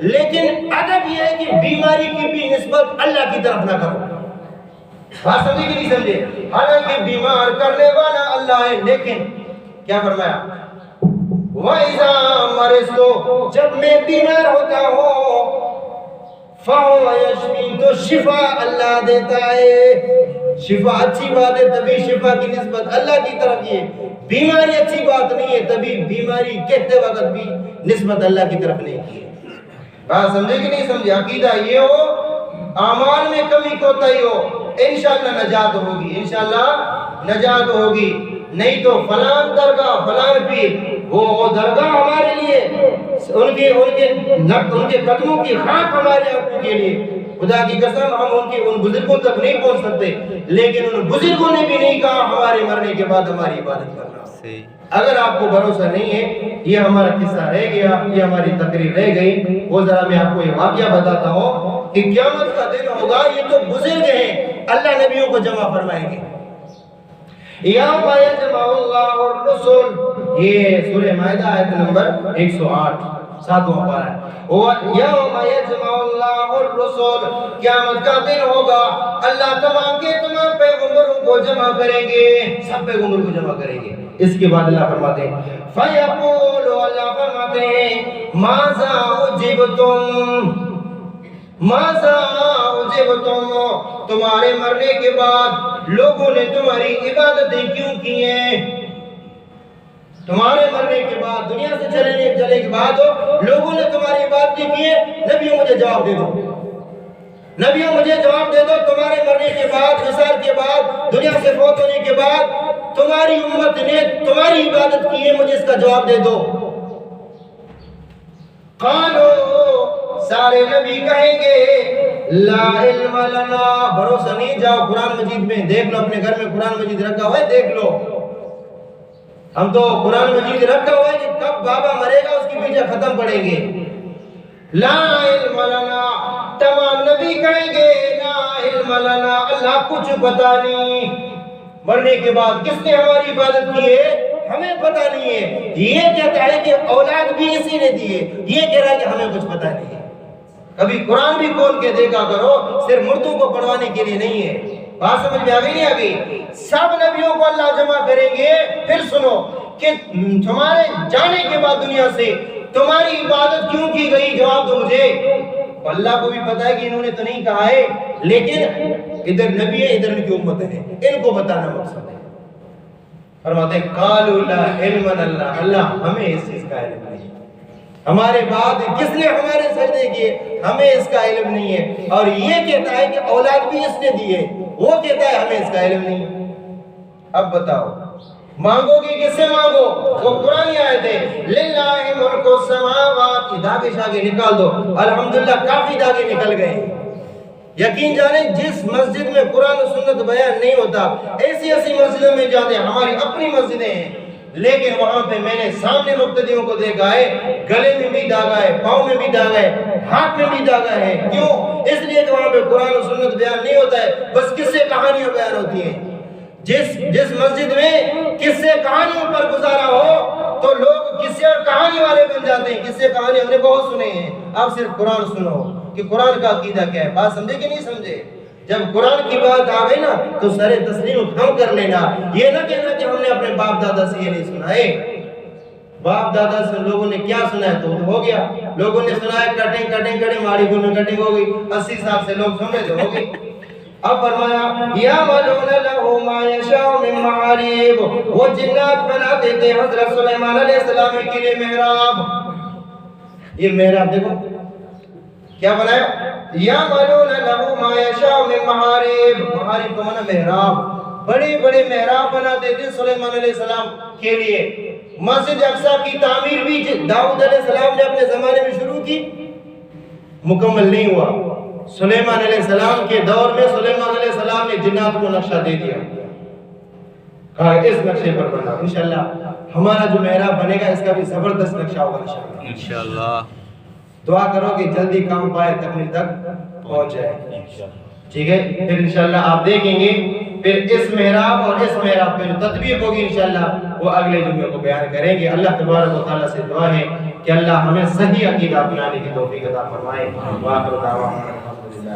لیکن ادب یہ ہے کہ بیماری کی بھی نسبت اللہ کی طرف نہ کرو۔ بات سمجھے کہ نہیں سمجھے؟ حالانکہ بیمار کرنے والا اللہ ہے، لیکن کیا فرمایا؟ وَإِذَا مَرِضْتُ، جب میں بیمار ہوتا ہوں، فَهُوَ يَشْفِينِ، تو شفا اللہ دیتا ہے۔ شفا اچھی بات ہے، تبھی شفا کی نسبت اللہ کی طرف یہ، بیماری اچھی بات نہیں ہے تبھی بیماری کہتے وقت بھی نسبت اللہ کی طرف نہیں کی ہے۔ بات سمجھے کہ نہیں سمجھے؟ عقیدہ یہ ہو، اعمال میں کمی کوتاہی ہو، انشاءاللہ نجات ہوگی، انشاءاللہ نجات ہوگی، نہیں تو فلان درگاہ فلان پیر، وہ درگاہ ہمارے لیے ان کے قدموں کی خاک ہمارے آنکھوں کے لیے، خدا کی قسم ہم ان بزرگوں تک نہیں پہنچ سکتے، لیکن ان بزرگوں نے بھی نہیں کہا ہمارے مرنے کے بعد ہماری عبادت کرنا۔ اگر آپ کو بھروسہ نہیں ہے، یہ ہمارا قصہ رہ گیا، یہ ہماری تقریر رہ گئی، وہ ذرا میں آپ کو یہ واقعہ بتاتا ہوں کہ قیامت کا دن ہوگا، یہ تو بزرگ ہیں، اللہ نبیوں کو جمع فرمائیں گے۔ یوم یجمع اللہ الرسل، یہ سورہ مائدہ آیت نمبر 108 7واں پارہ ہے۔ یوم یجمع اللہ الرسل، قیامت کا دن ہوگا، اللہ تمام کے تمام پیغمبروں کو جمع کریں گے، سب پیغمبروں کو جمع کریں گے۔ اس کے بعد اللہ فرماتے ہیں فَيَقُولُ، اللہ فرماتے ہیں مَاذَا أُجِبْتُمْ، مَاذَا أُجِبْتُمْ، تمہارے مرنے کے بعد لوگوں نے تمہاری عبادتیں کیوں کی ہیں؟ تمہارے مرنے کے بعد، دنیا سے چلے کے بعد لوگوں نے تمہاری عبادتیں کی ہیں، نبیوں مجھے جواب دے دو، نبیوں مجھے جواب دے دو، تمہارے مرنے کے بعد، وصال کے بعد، دنیا سے فوت ہونے کے بعد تمہاری امت نے تمہاری عبادت کی ہے، مجھے اس کا جواب دے دو۔ قالو، سارے نبی کہیں گے لا علم لنا، بھروسہ نہیں، جاؤ قرآن مجید میں دیکھ لو، اپنے گھر میں قرآن مجید رکھا ہوا ہے دیکھ لو، ہم تو قرآن مجید رکھا ہوا ہے کہ کب بابا مرے گا اس کے پیچھے ختم پڑیں گے۔ لا علم لنا، تمام نبی کہیں گے لا علم لنا، اللہ کچھ پتا نہیں، مرنے کے بعد کس نے ہماری عبادت کی ہے ہمیں پتہ نہیں ہے۔ یہ کہتا ہے کہ اولاد بھی اسی نے دی ہے، یہ کہہ رہا ہے کہ ہمیں کچھ پتہ نہیں ہے۔ کبھی قرآن بھی کھول کے دیکھا کرو، صرف مردوں کو پڑھوانے کے لیے نہیں ہے۔ بات سمجھ میں آ گئی نہیں آ گئی؟ سب نبیوں کو اللہ جمع کریں گے، پھر سنو کہ تمہارے جانے کے بعد دنیا سے تمہاری عبادت کیوں کی گئی، جواب دو مجھے۔ اللہ کو بھی پتا ہے کہ انہوں نے تو نہیں کہا ہے، لیکن ادھر نبی ہے ادھر ان کی امت ہے، ان کو بتانا مقصد ہے۔ فرماتے ہیں قالوا لا علم لنا، اللہ ہمیں اس چیز کا علم نہیں، ہمارے بعد کس نے ہمارے سجدے کیے ہمیں اس کا علم نہیں ہے۔ اور یہ کہتا ہے کہ اولاد بھی اس نے دی ہے، وہ کہتا ہے ہمیں اس کا علم نہیں۔ اب بتاؤ مانگو گے کس سے مانگو؟ وہ قرآن آیت ہے للہ ملک السماوات، دھاگے شاگے نکال دو، الحمدللہ کافی دھاگے نکل گئے۔ یقین جانیں جس مسجد میں قرآن و سنت بیان نہیں ہوتا، ایسی ایسی مسجدوں میں جاتے ہیں، ہماری اپنی مسجدیں ہیں، لیکن وہاں پہ میں نے سامنے مقتدیوں کو دیکھا ہے گلے میں بھی داغا ہے، پاؤں میں بھی داغا ہے، ہاتھ میں بھی داغا ہے۔ کیوں؟ اس لیے کہ وہاں پہ قرآن و سنت بیان نہیں ہوتا ہے، بس قصے کہانیاں بیان ہوتی ہیں۔ جس مسجد میں قصے کہانیوں پر گزارا ہو تو لوگ قصے اور کہانی والے بن جاتے ہیں۔ قصے کہانی ہم نے بہت سنے ہیں، آپ صرف قرآن سنو کہ قرآن کا عقیدہ کیا ہے، بات سمجھے کہ نہیں سمجھے؟ جب قرآن کی بات آ گئی نا تو سر تسلیم کھم کر لینا، یہ نہ کہنا کہ ہم نے اپنے باپ دادا سے یہ نہیں سنا ہے۔ باپ دادا سے لوگوں نے کیا سنا ہے تو ہو گیا، لوگوں نے سنا ہے کٹنگ ماڑی گل میں کٹنگ ہو گئی، 80 سال سے لوگ سن رہے تو ہو گئی۔ اب فرمایا یعملون لہ ما یشاء من محارب، وہ جنات بناتے تھے حضرت سلیمان علیہ السلام کے لیے محراب۔ یہ محراب دیکھو کیا بنایا، یعملون لہ ما یشاء من محارب، محارب کو معنی محراب، بڑے بڑے محراب بناتے تھے سلیمان علیہ السلام کے لیے۔ مسجد اقصی کی تعمیر بھی داؤد علیہ السلام نے اپنے زمانے میں شروع کی، مکمل نہیں ہوا۔ سلیمان علیہ السلام کے دور میں سلیمان علیہ السلام نے جنات کو نقشہ دے دیا، کہا اس نقشے پر بنا۔ انشاءاللہ ہمارا جو محراب بنے گا اس کا بھی زبردست نقشہ ہوگا انشاءاللہ۔ دعا کرو کہ جلدی کام پائے تکمیل تک پہنچ جائے، ٹھیک ہے؟ پھر انشاءاللہ آپ دیکھیں گے پھر اس محراب اور اس محراب پہ جو تطبیق ہوگی انشاءاللہ وہ اگلے جمعے کو بیان کریں گے۔ اللہ تبارک و تعالیٰ سے دعا ہے کہ اللہ ہمیں صحیح عقیدہ اپنانے کی توفیق عطا فرمائے۔ وآخر دعوانا الحمدللہ۔